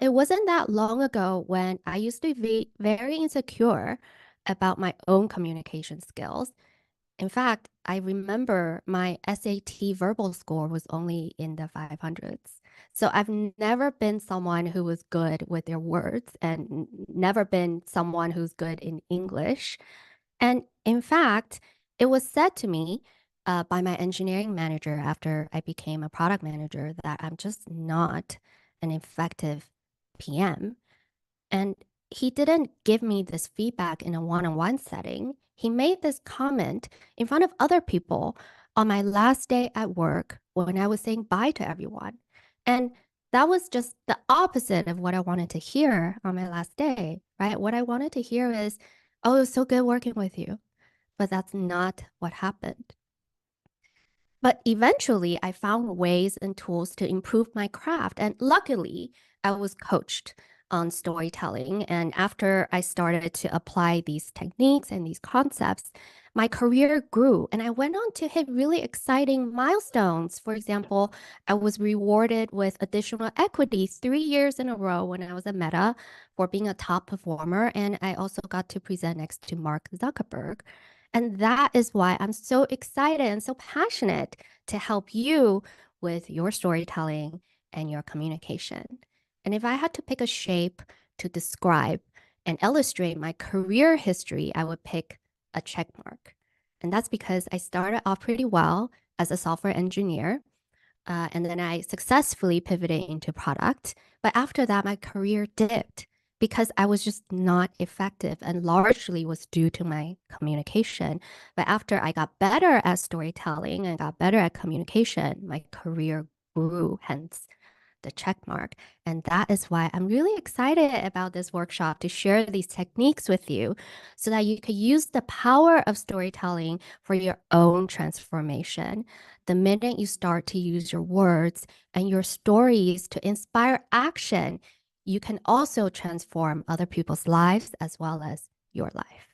It wasn't that long ago when I used to be very insecure about my own communication skills. In fact, I remember my SAT verbal score was only in the 500s. So I've never been someone who was good with their words and never been someone who's good in English. And in fact, it was said to me by my engineering manager after I became a product manager that I'm just not an effective PM. And he didn't give me this feedback in a one-on-one setting. He made this comment in front of other people on my last day at work when I was saying bye to everyone. And that was just the opposite of what I wanted to hear on my last day, right? What I wanted to hear is, oh, it was so good working with you. But that's not what happened. But eventually, I found ways and tools to improve my craft. And luckily, I was coached on storytelling. And after I started to apply these techniques and these concepts, my career grew and I went on to hit really exciting milestones. For example, I was rewarded with additional equity 3 years in a row when I was at Meta for being a top performer. And I also got to present next to Mark Zuckerberg. And that is why I'm so excited and so passionate to help you with your storytelling and your communication. And if I had to pick a shape to describe and illustrate my career history, I would pick a check mark. And that's because I started off pretty well as a software engineer. And then I successfully pivoted into product. But after that, my career dipped because I was just not effective and largely was due to my communication. But after I got better at storytelling and got better at communication, my career grew, hence the check mark. And that is why I'm really excited about this workshop to share these techniques with you so that you can use the power of storytelling for your own transformation. The minute you start to use your words and your stories to inspire action, you can also transform other people's lives as well as your life.